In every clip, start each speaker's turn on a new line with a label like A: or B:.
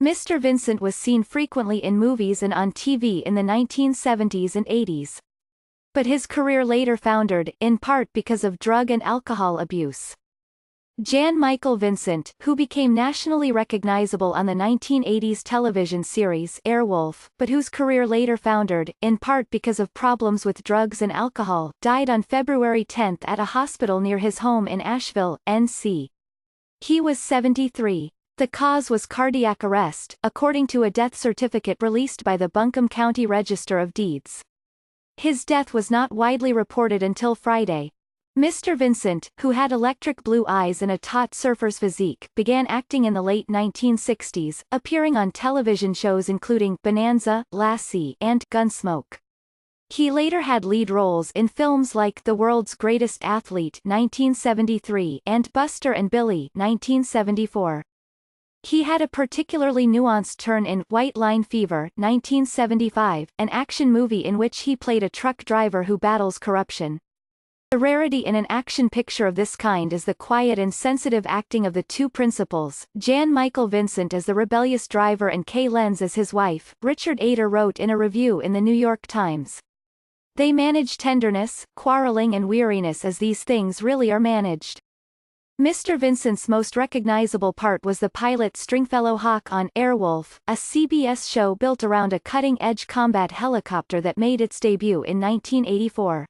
A: Mr. Vincent was seen frequently in movies and on TV in the 1970s and 80s. But his career later foundered, in part because of drug and alcohol abuse. Jan Michael Vincent, who became nationally recognizable on the 1980s television series Airwolf, but whose career later foundered, in part because of problems with drugs and alcohol, died on February 10 at a hospital near his home in Asheville, NC. He was 73. The cause was cardiac arrest, according to a death certificate released by the Buncombe County Register of Deeds. His death was not widely reported until Friday. Mr. Vincent, who had electric blue eyes and a taut surfer's physique, began acting in the late 1960s, appearing on television shows including Bonanza, Lassie, and Gunsmoke. He later had lead roles in films like The World's Greatest Athlete 1973 and Buster and Billy 1974. He had a particularly nuanced turn in White Line Fever 1975, an action movie in which he played a truck driver who battles corruption. The rarity in an action picture of this kind is the quiet and sensitive acting of the two principals, Jan Michael Vincent as the rebellious driver and Kay Lenz as his wife, Richard Ader wrote in a review in the New York Times. They manage tenderness, quarreling and weariness as these things really are managed. Mr. Vincent's most recognizable part was the pilot Stringfellow Hawk on Airwolf, a CBS show built around a cutting-edge combat helicopter that made its debut in 1984.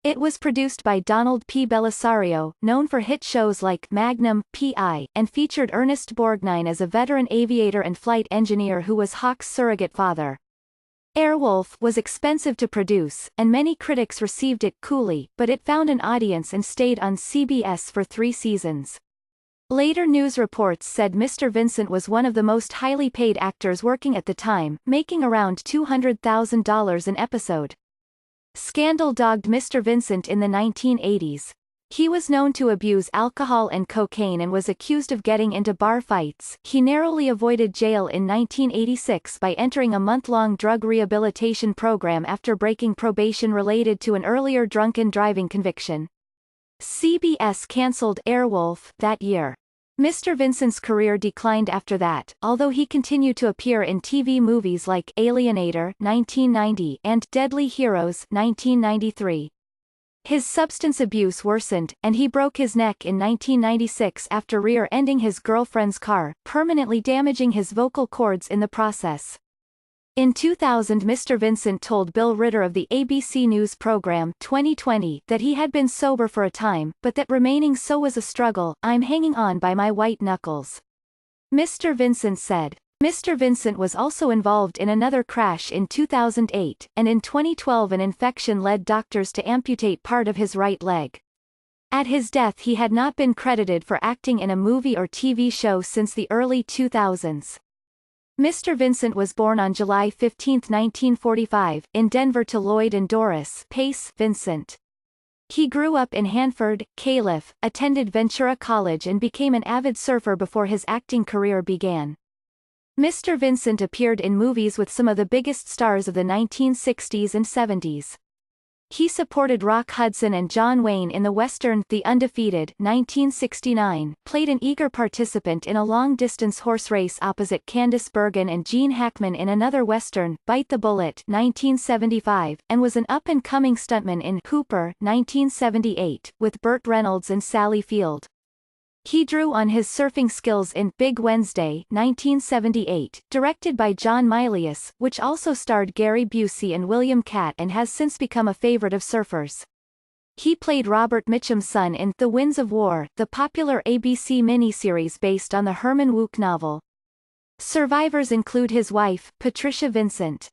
A: It was produced by Donald P. Belisario, known for hit shows like Magnum, P.I., and featured Ernest Borgnine as a veteran aviator and flight engineer who was Hawk's surrogate father. Airwolf was expensive to produce, and many critics received it coolly, but it found an audience and stayed on CBS for 3 seasons. Later news reports said Mr. Vincent was one of the most highly paid actors working at the time, making around $200,000 an episode. Scandal dogged Mr. Vincent in the 1980s. He was known to abuse alcohol and cocaine and was accused of getting into bar fights. He narrowly avoided jail in 1986 by entering a month-long drug rehabilitation program after breaking probation related to an earlier drunken driving conviction. CBS canceled Airwolf that year. Mr. Vincent's career declined after that, although he continued to appear in TV movies like Alienator 1990 and Deadly Heroes 1993. His substance abuse worsened, and he broke his neck in 1996 after rear-ending his girlfriend's car, permanently damaging his vocal cords in the process. In 2000 Mr. Vincent told Bill Ritter of the ABC News program 2020 that he had been sober for a time, but that remaining so was a struggle. "I'm hanging on by my white knuckles," Mr. Vincent said. Mr. Vincent was also involved in another crash in 2008, and in 2012 an infection led doctors to amputate part of his right leg. At his death he had not been credited for acting in a movie or TV show since the early 2000s. Mr. Vincent was born on July 15, 1945, in Denver to Lloyd and Doris Pace Vincent. He grew up in Hanford, Calif., attended Ventura College and became an avid surfer before his acting career began. Mr. Vincent appeared in movies with some of the biggest stars of the 1960s and 70s. He supported Rock Hudson and John Wayne in the western The Undefeated 1969, played an eager participant in a long-distance horse race opposite Candice Bergen and Gene Hackman in another western, Bite the Bullet 1975, and was an up-and-coming stuntman in Hooper 1978, with Burt Reynolds and Sally Field. He drew on his surfing skills in Big Wednesday 1978, directed by John Milius, which also starred Gary Busey and William Catt and has since become a favorite of surfers. He played Robert Mitchum's son in The Winds of War, the popular ABC miniseries based on the Herman Wouk novel. Survivors include his wife, Patricia Vincent.